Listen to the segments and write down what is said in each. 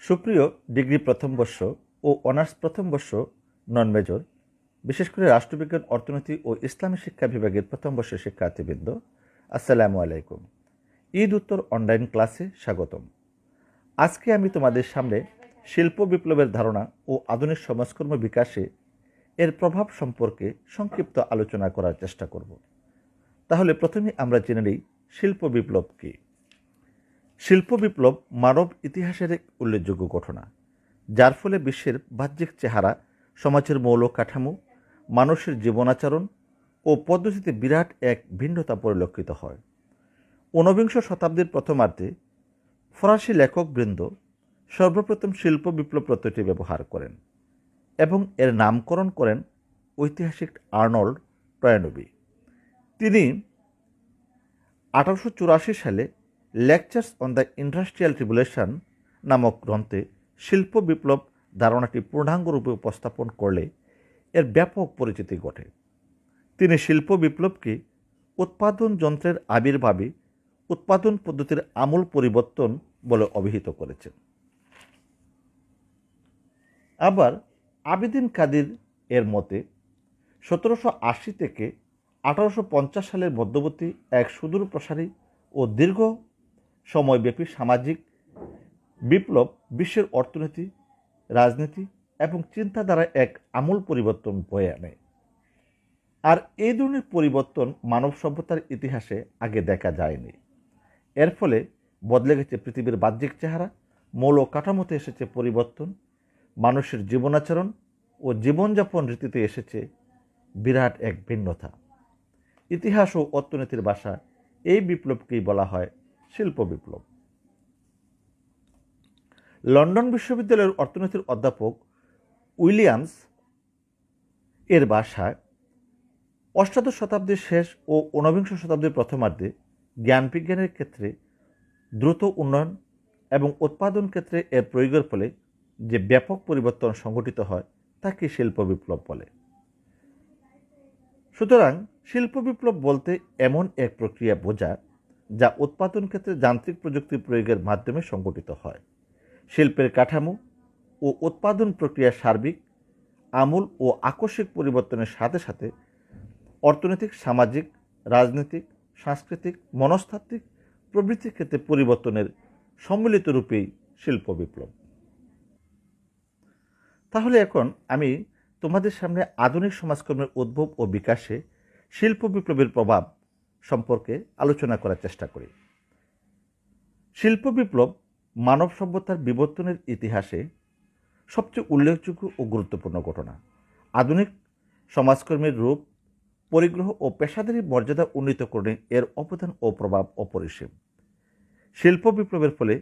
সুপ্রিয় ডিগ্রি প্রথম বর্ষ ও অনার্স প্রথম বর্ষ নন মেজর, বিশেষ করে রাষ্ট্রবিজ্ঞান, অর্থনীতি ও ইসলামী শিক্ষা বিভাগের প্রথম বর্ষের শিক্ষার্থীবৃন্দ, আসসালামু আলাইকুম। ঈদ উত্তর অনলাইন ক্লাসে স্বাগতম। আজকে আমি তোমাদের সামনে শিল্প বিপ্লবের ধারণা ও আধুনিক সমাজকর্ম বিকাশে এর প্রভাব সম্পর্কে সংক্ষিপ্ত আলোচনা করার চেষ্টা করব। তাহলে প্রথমে আমরা জেনে নিই শিল্প বিপ্লব কী। শিল্প বিপ্লব মানব ইতিহাসের এক উল্লেখযোগ্য ঘটনা, যার ফলে বিশ্বের বাহ্যিক চেহারা, সমাজের মৌলিক কাঠামো, মানুষের জীবনাচরণ ও পদ্ধতিতে বিরাট এক ভিন্নতা পরিলক্ষিত হয়। ঊনবিংশ শতাব্দীর প্রথমার্ধে ফরাসি লেখকবৃন্দ সর্বপ্রথম শিল্প বিপ্লব প্রত্যয়টি ব্যবহার করেন এবং এর নামকরণ করেন ঐতিহাসিক আর্নল্ড টয়েনবি। তিনি 1884 সালে lectures on the industrial revolution নামক গ্রন্থে শিল্প বিপ্লব ধারণাটি পূর্ণাঙ্গরূপে উপস্থাপন করলে এর ব্যাপক পরিচিতি ঘটে। তিনি শিল্প বিপ্লবকে উৎপাদন যন্ত্রের আবির্ভাবে উৎপাদন পদ্ধতির আমূল পরিবর্তন বলে অভিহিত করেছেন। আবার আবেদিন কাদির এর মতে 1780 থেকে 1850 সালের মধ্যবর্তী এক সুদূর প্রসারী ও দীর্ঘ সময়ব্যাপী সামাজিক বিপ্লব বিশ্বের অর্থনীতি, রাজনীতি এবং চিন্তাধারায় এক আমূল পরিবর্তন বয়ে আনে। আর এই ধরনের পরিবর্তন মানব সভ্যতার ইতিহাসে আগে দেখা যায়নি। এর ফলে বদলে গেছে পৃথিবীর বাহ্যিক চেহারা, মৌলিক কাঠামোতে এসেছে পরিবর্তন, মানুষের জীবনাচরণ ও জীবনযাপন রীতিতে এসেছে বিরাট এক ভিন্নতা। ইতিহাস ও অর্থনীতির ভাষা এই বিপ্লবকেই বলা হয় শিল্প বিপ্লব। লন্ডন বিশ্ববিদ্যালয়ের অর্থনীতির অধ্যাপক উইলিয়ামস এর ভাষায় অষ্টাদশ শতাব্দীর শেষ ও ঊনবিংশ শতাব্দীর প্রথমার্ধে জ্ঞান বিজ্ঞানের ক্ষেত্রে দ্রুত উন্নয়ন এবং উৎপাদন ক্ষেত্রে এর প্রয়োগের ফলে যে ব্যাপক পরিবর্তন সংঘটিত হয় তাকে শিল্প বিপ্লব বলে। সুতরাং শিল্প বিপ্লব বলতে এমন এক প্রক্রিয়া বোঝায় যা উৎপাদন ক্ষেত্রে যান্ত্রিক প্রযুক্তি প্রয়োগের মাধ্যমে সংঘটিত হয়। শিল্পের কাঠামো ও উৎপাদন প্রক্রিয়ার সার্বিক, আমূল ও আকস্মিক পরিবর্তনের সাথে সাথে অর্থনৈতিক, সামাজিক, রাজনৈতিক, সাংস্কৃতিক, মনস্তাত্ত্বিক প্রভৃতি ক্ষেত্রে পরিবর্তনের সম্মিলিত রূপেই শিল্প বিপ্লব। তাহলে এখন আমি তোমাদের সামনে আধুনিক সমাজকর্মের উদ্ভব ও বিকাশে শিল্প বিপ্লবের প্রভাব সম্পর্কে আলোচনা করার চেষ্টা করি। শিল্প বিপ্লব মানব সভ্যতার বিবর্তনের ইতিহাসে সবচেয়ে উল্লেখযোগ্য ও গুরুত্বপূর্ণ ঘটনা। আধুনিক সমাজকর্মের রূপ, পরিগ্রহ ও পেশাদারী মর্যাদা উন্নীতকরণে এর অবদান ও প্রভাব অপরিসীম। শিল্প বিপ্লবের ফলে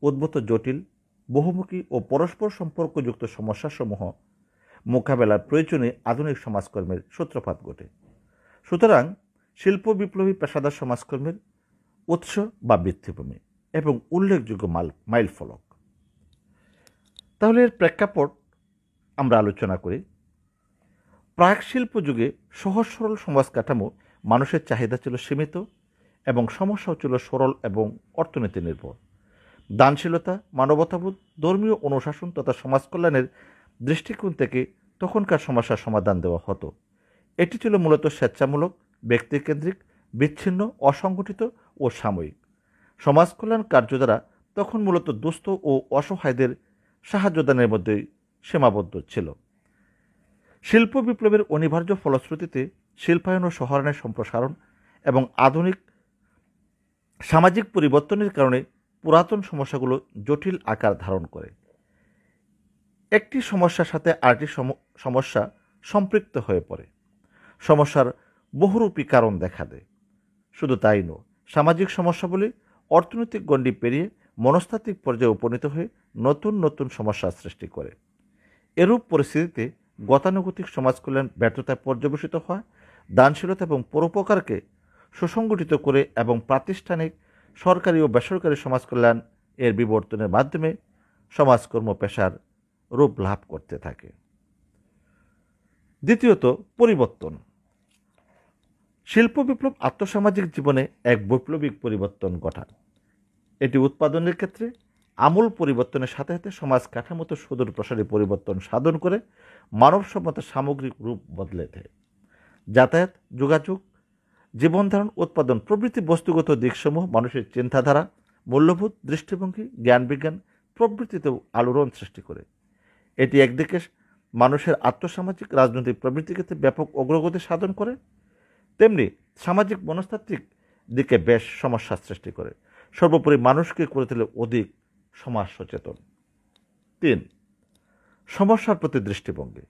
উদ্ভূত জটিল, বহুমুখী ও পরস্পর সম্পর্কযুক্ত সমস্যাসমূহ মোকাবেলার প্রয়োজনে আধুনিক সমাজকর্মের সূত্রপাত ঘটে। সুতরাং শিল্প বিপ্লবী পেশাদার সমাজকর্মের উৎস বা ভিত্তিভূমি এবং উল্লেখযোগ্য মাইলফলক। তাহলে এর প্রেক্ষাপট আমরা আলোচনা করি। প্রাক শিল্প যুগে সহজ সরল সমাজ কাঠামো, মানুষের চাহিদা ছিল সীমিত এবং সমস্যাও ছিল সরল এবং অর্থনীতি নির্ভর। দানশীলতা, মানবতাবোধ, ধর্মীয় অনুশাসন তথা সমাজ কল্যাণের দৃষ্টিকোণ থেকে তখনকার সমস্যার সমাধান দেওয়া হতো। এটি ছিল মূলত স্বেচ্ছামূলক, ব্যক্তিকেন্দ্রিক, বিচ্ছিন্ন, অসংগঠিত ও সাময়িক। সমাজ কল্যাণ কার্য দ্বারা তখন মূলত দুস্থ ও অসহায়দের সাহায্যদানের মধ্যেই সীমাবদ্ধ ছিল। শিল্প বিপ্লবের অনিবার্য ফলশ্রুতিতে শিল্পায়ন ও শহরায়নের সম্প্রসারণ এবং আধুনিক সামাজিক পরিবর্তনের কারণে পুরাতন সমস্যাগুলো জটিল আকার ধারণ করে। একটি সমস্যার সাথে আরেকটি সমস্যা সম্পৃক্ত হয়ে পড়ে। সমস্যার বহুরূপী কারণ দেখা দেয়। শুধু তাই নয়, সামাজিক সমস্যাগুলি অর্থনৈতিক গণ্ডি পেরিয়ে মনস্তাত্ত্বিক পর্যায়ে উপনীত হয়ে নতুন নতুন সমস্যার সৃষ্টি করে। এরূপ পরিস্থিতিতে গতানুগতিক সমাজ কল্যাণ ব্যর্থতায় পর্যবেসিত হয়। দানশীলতা এবং পরোপকারকে সুসংগঠিত করে এবং প্রাতিষ্ঠানিক, সরকারি ও বেসরকারি সমাজ কল্যাণ এর বিবর্তনের মাধ্যমে সমাজকর্ম পেশার রূপ লাভ করতে থাকে। দ্বিতীয়ত, পরিবর্তন। শিল্প বিপ্লব আর্থসামাজিক জীবনে এক বৈপ্লবিক পরিবর্তন ঘটায়। এটি উৎপাদনের ক্ষেত্রে আমূল পরিবর্তনের সাথে সাথে সমাজ কাঠামোতে সুদূর প্রসারী পরিবর্তন সাধন করে মানব সভ্যতার সামগ্রিক রূপ বদলে দেয়। যাতায়াত, যোগাযোগ, জীবনধারণ, উৎপাদন প্রভৃতি বস্তুগত দিকসমূহ মানুষের চিন্তাধারা, মূল্যবোধ, দৃষ্টিভঙ্গি, জ্ঞান বিজ্ঞান প্রভৃতিতেও আলোড়ন সৃষ্টি করে। এটি একদিকে মানুষের আর্থসামাজিক, রাজনৈতিক প্রভৃতি ক্ষেত্রে ব্যাপক অগ্রগতি সাধন করে, তেমনি সামাজিক মনস্তাত্ত্বিক দিকে বেশ সমস্যার সৃষ্টি করে। সর্বোপরি মানুষকে করে তোলে অধিক সমাজ সচেতন। 3. সমস্যার প্রতি দৃষ্টিভঙ্গি।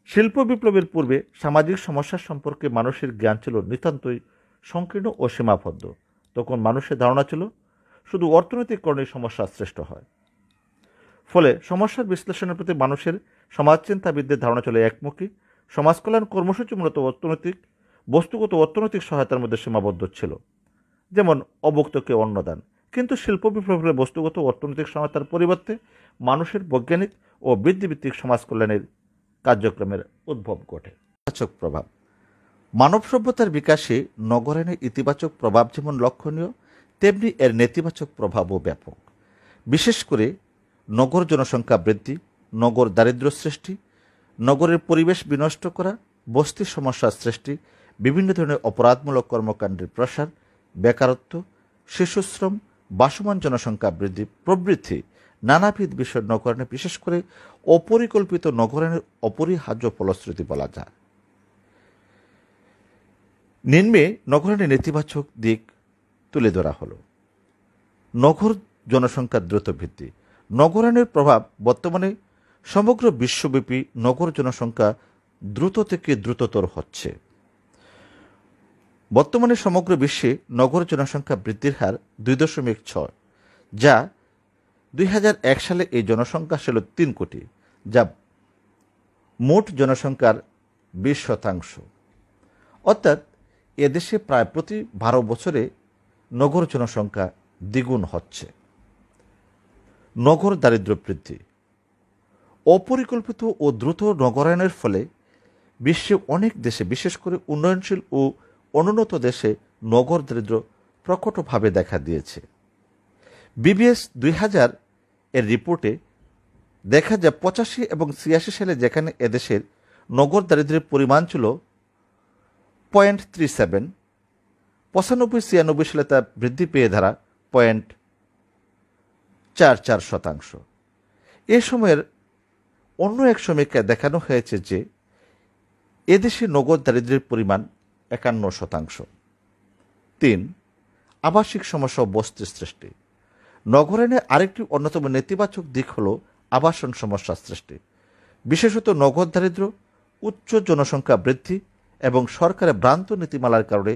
শিল্প বিপ্লবের পূর্বে সামাজিক সমস্যা সম্পর্কে মানুষের জ্ঞান ছিল নিতান্তই সংকীর্ণ ও সীমাবদ্ধ। তখন মানুষের ধারণা ছিল শুধু অর্থনৈতিক কারণেই সমস্যা সৃষ্ট হয়। ফলে সমস্যার বিশ্লেষণের প্রতি মানুষের সমাজচিন্তাবিদদের ধারণা ছিল একমুখী। সমাজ কল্যাণ কর্মসূচি মূলত বস্তুগত অর্থনৈতিক সহায়তার মধ্যে সীমাবদ্ধ ছিল, যেমন অভুক্তকে অন্নদান। কিন্তু শিল্প বিপ্লবের বস্তুগত অর্থনৈতিক সহায়তার পরিবর্তে মানুষের বৈজ্ঞানিক ও বৃদ্ধিভিত্তিক সমাজ কল্যাণের কার্যক্রমের উদ্ভব ঘটে। ইতিবাচক প্রভাব। মানব সভ্যতার বিকাশে নগরায়নের ইতিবাচক প্রভাব যেমন লক্ষণীয়, তেমনি এর নেতিবাচক প্রভাবও ব্যাপক। বিশেষ করে নগর জনসংখ্যা বৃদ্ধি, নগর দারিদ্র্য সৃষ্টি, নগরের পরিবেশ বিনষ্ট করা, বস্তি সমস্যার সৃষ্টি, বিভিন্ন ধরনের অপরাধমূলক কর্মকাণ্ডের প্রসার, বেকারত্ব, শিশুশ্রম, বাসমান জনসংখ্যা বৃদ্ধি প্রভৃতি নানাবিধ বিষয় নগরায়নে, বিশেষ করে অপরিকল্পিত নগরায়নের অপরিহার্য ফলশ্রুতি বলা যায়। নিম্নে নগরায়নের নেতিবাচক দিক তুলে ধরা হল। নগর জনসংখ্যার দ্রুত বৃদ্ধি। নগরায়নের প্রভাব বর্তমানে সমগ্র বিশ্বব্যাপী নগর জনসংখ্যা দ্রুত থেকে দ্রুততর হচ্ছে। বর্তমানে সমগ্র বিশ্বে নগর জনসংখ্যা বৃদ্ধির হার 2.6, যা 2001 সালে এই জনসংখ্যা ছিল 3 কোটি, যা মোট জনসংখ্যার 20%। অর্থাৎ এদেশে প্রায় প্রতি 12 বছরে নগর জনসংখ্যা দ্বিগুণ হচ্ছে। নগর দারিদ্র্য বৃদ্ধি। অপরিকল্পিত ও দ্রুত নগরায়নের ফলে বিশ্বে অনেক দেশে, বিশেষ করে উন্নয়নশীল ও অনুন্নত দেশে নগর দারিদ্র্য প্রকটভাবে দেখা দিয়েছে। বিবিএস 2000 এর রিপোর্টে দেখা যায় 85 এবং 86 সালে যেখানে এদেশের নগর দারিদ্র্যের পরিমাণ ছিল 0.37, 95-96 সালে তা বৃদ্ধি পেয়ে ধারা 0.44%। এ সময়ের অন্য এক সমীক্ষায় দেখানো হয়েছে যে এদেশে নগর দারিদ্র্যের পরিমাণ 51%। 3. আবাসিক সমস্যা ও বস্তির সৃষ্টি। নগরায়নের আরেকটি অন্যতম নেতিবাচক দিক হল আবাসন সমস্যার সৃষ্টি। বিশেষত নগর দারিদ্র্য, উচ্চ জনসংখ্যা বৃদ্ধি এবং সরকারের ভ্রান্ত নীতিমালার কারণে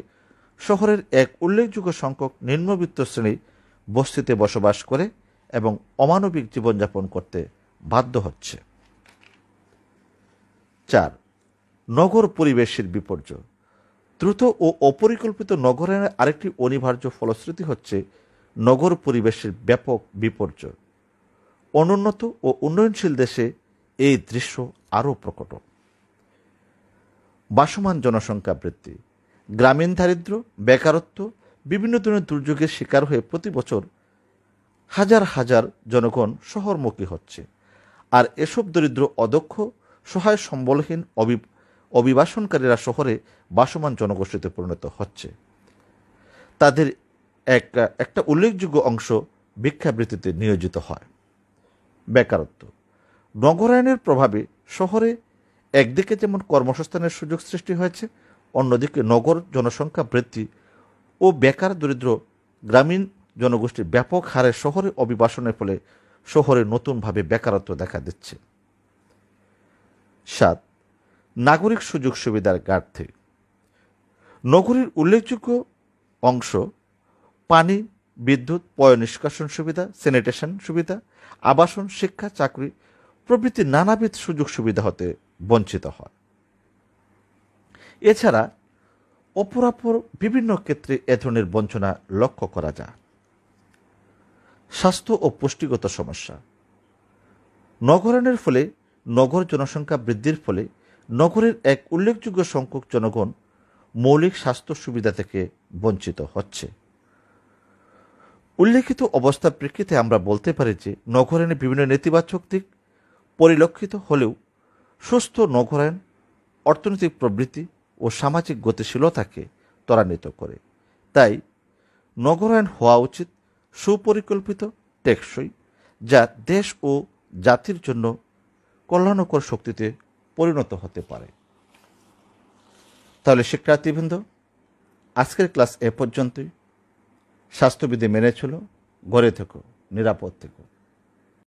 শহরের এক উল্লেখযোগ্য সংখ্যক নিম্নবিত্ত শ্রেণী বস্তিতে বসবাস করে এবং অমানবিক জীবনযাপন করতে বাধ্য হচ্ছে। 4. নগর পরিবেশের বিপর্যয়। দ্রুত ও অপরিকল্পিত নগরায়নের আরেকটি অনিবার্য ফলশ্রুতি হচ্ছে নগর পরিবেশের ব্যাপক বিপর্যয়। অনুন্নত ও উন্নয়নশীল দেশে এই দৃশ্য আরও প্রকট। বাসমান জনসংখ্যা বৃদ্ধি। গ্রামীণ দারিদ্র্য, বেকারত্ব, বিভিন্ন ধরনের দুর্যোগের শিকার হয়ে প্রতি বছর হাজার হাজার জনগণ শহরমুখী হচ্ছে। আর এসব দরিদ্র, অদক্ষ, সহায় সম্বলহীন অভিবাসনকারীরা শহরে বাসমান জনগোষ্ঠীতে পরিণত হচ্ছে। তাদের একটা উল্লেখযোগ্য অংশ ভিক্ষাবৃত্তিতে নিয়োজিত হয়। বেকারত্ব। নগরায়নের প্রভাবে শহরে একদিকে যেমন কর্মসংস্থানের সুযোগ সৃষ্টি হয়েছে, অন্যদিকে নগর জনসংখ্যা বৃদ্ধি ও বেকার দরিদ্র গ্রামীণ জনগোষ্ঠীর ব্যাপক হারে শহরে অভিবাসনের ফলে শহরে নতুনভাবে বেকারত্ব দেখা দিচ্ছে। 7. নাগরিক সুযোগ সুবিধার ঘাটতি। নগরীর উল্লেখযোগ্য অংশ পানি, বিদ্যুৎ, পয় নিষ্কাশন সুবিধা, স্যানিটেশন সুবিধা, আবাসন, শিক্ষা, চাকরি প্রভৃতি নানাবিধ সুযোগ সুবিধা হতে বঞ্চিত হয়। এছাড়া অপরাপর বিভিন্ন ক্ষেত্রে এ ধরনের বঞ্চনা লক্ষ্য করা যায়। স্বাস্থ্য ও পুষ্টিগত সমস্যা। নগরায়নের ফলে, নগর জনসংখ্যা বৃদ্ধির ফলে নগরের এক উল্লেখযোগ্য সংখ্যক জনগণ মৌলিক স্বাস্থ্য সুবিধা থেকে বঞ্চিত হচ্ছে। উল্লেখিত অবস্থার প্রেক্ষিতে আমরা বলতে পারি যে নগরায়ণে বিভিন্ন নেতিবাচক দিক পরিলক্ষিত হলেও সুস্থ নগরায়ণ অর্থনৈতিক প্রবৃদ্ধি ও সামাজিক গতিশীলতাকে ত্বরান্বিত করে। তাই নগরায়ণ হওয়া উচিত সুপরিকল্পিত, টেকসই, যা দেশ ও জাতির জন্য কল্যাণকর শক্তিতে পরিণত হতে পারে। তাহলে শিক্ষার্থীবৃন্দ, আজকের ক্লাস এ পর্যন্তই। স্বাস্থ্যবিধি মেনে চলো, ঘরে থেকো, নিরাপদ থেকো।